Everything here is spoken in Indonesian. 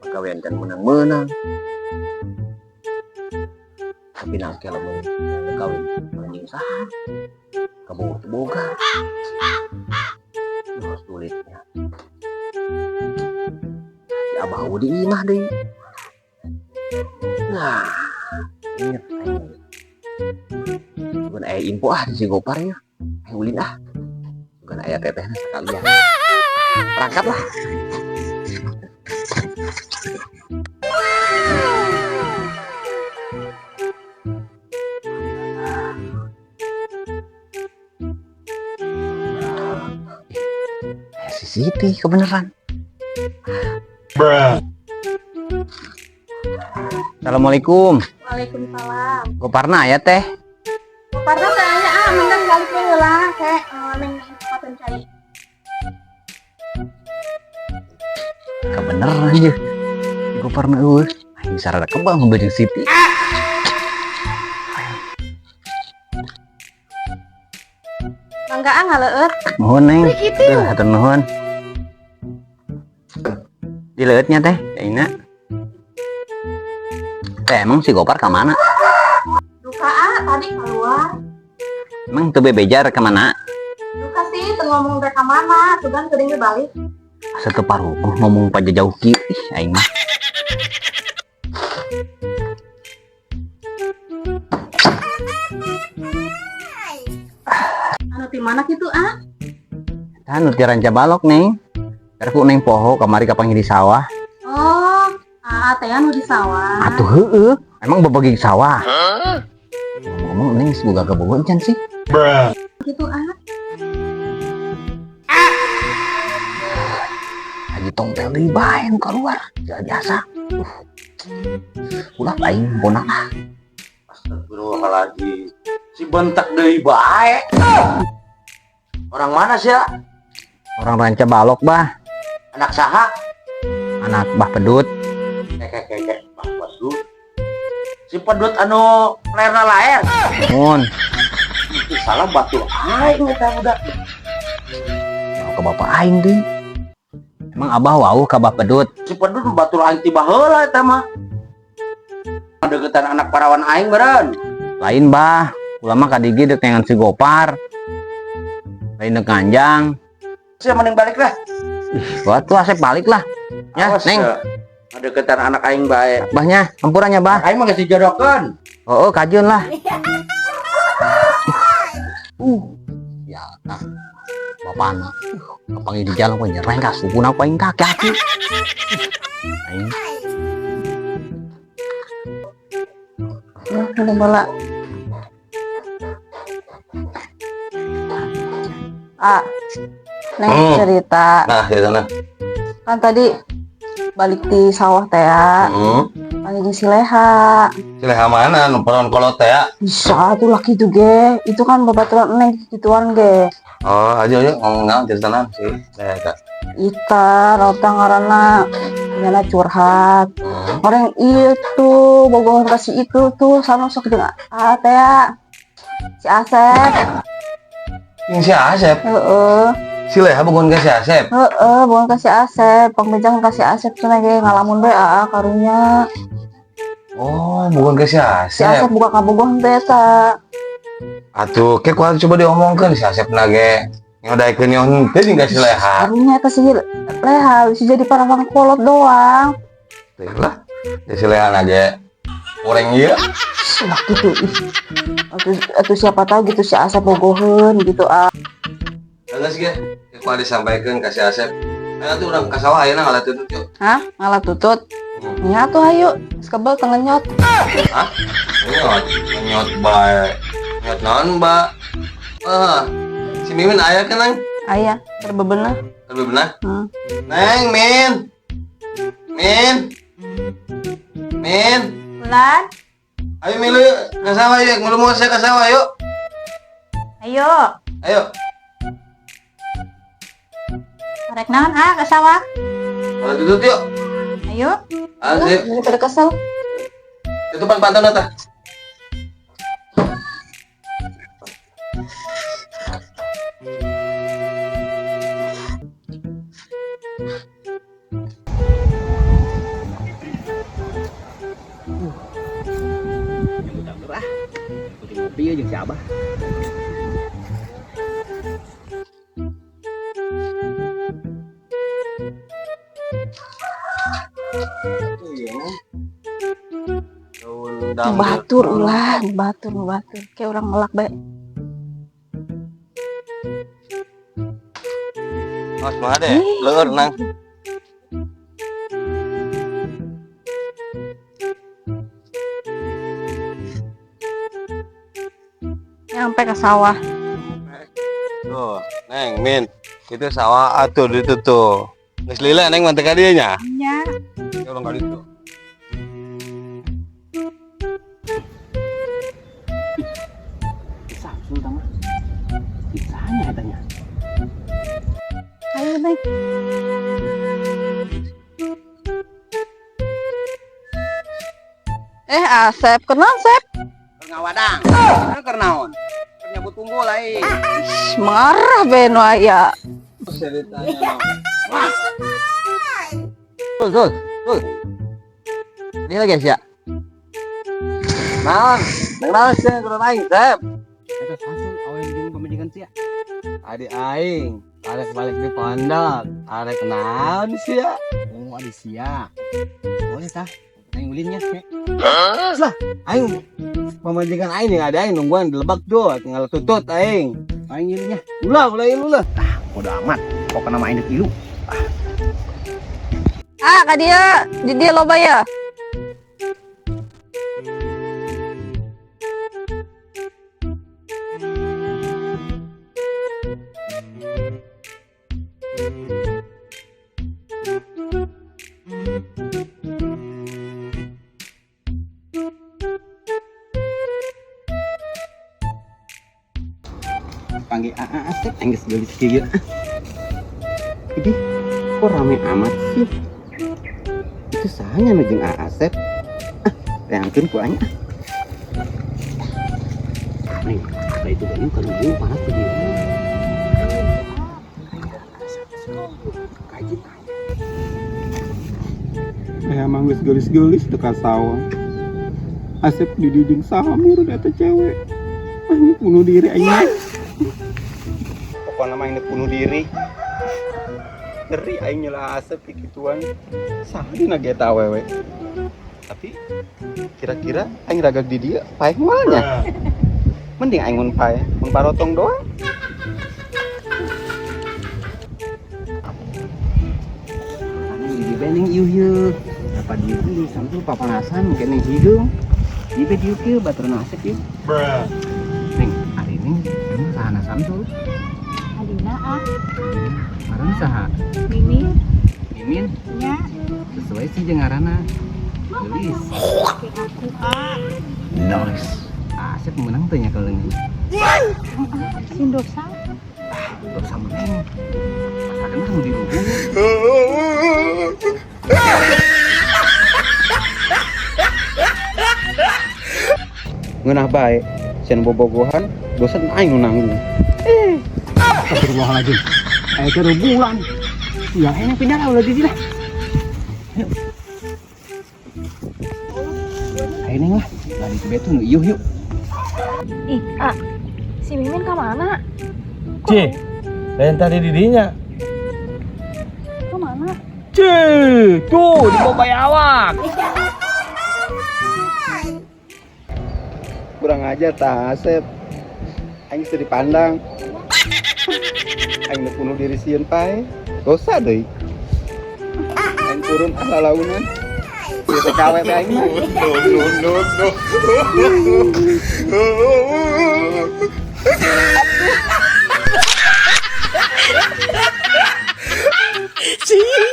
pagawean kan menang-menang. Tapi nangke lamun kawin anjing saha. Kaboga. Sulitnya. Si Abah di imah deui. Nah, inget aing. Bukan aya info di si Gopar ya. Aing ulin Bukan aya tetehna sekalian. Berangkat lah. Si Siti kebeneran. Assalamualaikum. Waalaikumsalam. Goparna ya teh? Goparna saya mending balik heula ke neng paten cai. Kebeneran aja. Goparna eueuh. Aing sarada kebang membeli Siti. Mangga ngaleueut. Nuhun neng. Hatur nuhun. Dileueutnya teh, ayeuna. Teh emang si Gopar ka mana? Duka tadi keluar. Emang teu bebejar ka mana? Duka sih teu ngomong teh ka mana, tugan geuning ge balik. Asa teu paruh ngomong paja jauh kieu ih aing mah. Anu di mana kitu Anu ti ranca balok neng. Karku neng poho kamari ka panggil di sawah. Oh, teh anu di sawah. Atuh heueuh, emang babagi sawah. Ngomong neng boga kebogoh encan sih. Gitu Lagi tongtel deui bae nu keluar. Jasa. Ulah aing bonak. Astagfirullahaladzim. Si bentak deui bae. Orang mana sih ya? Orang ranca balok bah. Anak saha? Anak Bah Pedut. Bah Pedut. Si Pedut anu lerna laer. Mun, Itu salah batu aing eta budak. mau ke bapak aing deui. Emang Abah wauh ka Bah Pedut. Si Pedut batu aing tiba heula eta mah. Deketan anak parawan aing beureun. Lain bah, ulama kadigi dek dengan si Gopar. Lain dek Kanjang. Saya mending balik lah. Buat tuh asep balik lah. Ya, Awas, neng. deketan anak aing bae. Bahnya, ampurannya bah. Aing mah geus dijodohkeun. Oh, kajun lah. Ya, nah. Bapak anak. Kapangi di jalan kok nyereng ka supuna kok aing kaki. Aing. Udah bola. Neng cerita. Nah, di sana. Kan tadi balik di sawah teh ya. Panggil si Leha. Si Leha mana? Numparan kolot teh ya? Bisa tuh laki tuh ge. Itu kan babaturan neng gituan ge. Oh, aja ngomong naon ceritanan sih. Leha eta. Ika rota ngaranna nyana curhat. Orang itu bogohan kasih itu tuh sama sok jeung teh ya. Si Asep. Yang si Asep. Heeh. Si Leha bukan ke si Asep. Bukan kasih Asep, pembejang kasih Asep tuh lagi ngalamun bae karunya. Oh, bukan ke si Si Asep Asep. buka kabogohan teh eta. Atuh, ke kuat coba diomongkeun si Asep nage. Nyodaikeun yang teh jeung si Leha. Karunya eta si Leha bisa jadi parawang kolot doang. Teh lah. Si Leha nage. Orang ieu. Wah gitu. Atuh siapa tahu gitu si Asep bogohan gitu Geus ge. Kuat disampaikan ka si Asep. Aya tuh urang ka sawah ayeuna ngalah tutut yuk. Hah? Ngalah tutut? Ya tuh ayo, sekebel tengenyot. Hah? Nyot bae. Nyot naon, Mbak? Si Mimin aya kan, Nang? Aya, berbebenah. Lebih benar? Neng, Min. Bulan, Ayo milu ke sawah yuk, milu mau saya ke sawah yuk. ayo. Rek naon ke sawah? Kalau tutut yuk. Ayo. Asik. Ini pada kesel. Tutupan pantun nata. lah. Ikutin ngopi aja si Abah. Batur ulah, batur. Kayak orang ngelak bae. Mas mah deh, leur nang. Nyampe ke sawah. Tuh, Neng, Min. Itu sawah atur itu tuh. Geus lila Neng mantek ka dieu nya. Nya. Ya orang kali itu. Samsul tama. Kisahnya katanya. Ayo naik. Asep, kenal Asep? Ngawadang. Keur naon? Keur nyabut unggul lain. Marah beno aya. Ceritanya. Sul. Ini lagi ya. Naon? Naon sih kurang aing, Sep. Eta samsul awewe jeung pamajikan sia. Adi aing, arek balik di pondok. Arek naon sih ya? Oh, adi sia. Boleh tah. Aing ulinnya. Lah, aing pamajikan aing yang ada aing nungguan di Lebak tuh, tinggal tutut aing. Aing ulinnya. Ulah ilu. Bodo amat. Pokokna mah aing dek ilu. Ka dia, di dia loba ya. Panggil Asep, aing geus gelis kieu. Idih, kok rame amat sih? Itu sahanya nu jeung Asep. Reangkeun ku aing. Nih, da itu bayu kan jeung panas tuh dia. Kaji. Emang gelis-gelis dekat sawah. Asep dididing samur eta cewek. Aing bunuh diri aing. Pokoknya main bunuh diri. Ngeri aing nyela Asep kikituan. Sadina geta awewe. Tapi kira-kira aing ragak di dia paeh moalnya. Mending aing mun paeh, mun parotong doang. Anu di bening ieu. Apa dia beli sambil papanasan kene hideung. Di dieu kieu baturna Asep ieu. Ning, ari ini emang sahana Samsul. Adina Ngaranna saha? Mimin. Mimin Nya. sesuai sih jeung ngaranna. Gelis. Aku Nice. Asep menang teh nya kaleung. Sindosa. Dosa meneng. Masakan mah di luhur. Ngeunah bae, can bobogohan, dosa aing nu nanggung. Astagfirullahaladzim. Keur bulan. Ya enak pindah lah ulah di sini lah. Yuk. Ayo Neng lah. Lari ke betu yuk. Ih, si Mimin ke mana? Cih, lain tadi didinya. Ke mana? Cih, tuh di bawah bayi awak. Kurang aja tah Asep. Aing teu dipandang. Aing bunuh diri sieun pae. Dosa deui. Aing turun lalaunan. Ieu teh kawe teh aing mah. Cih.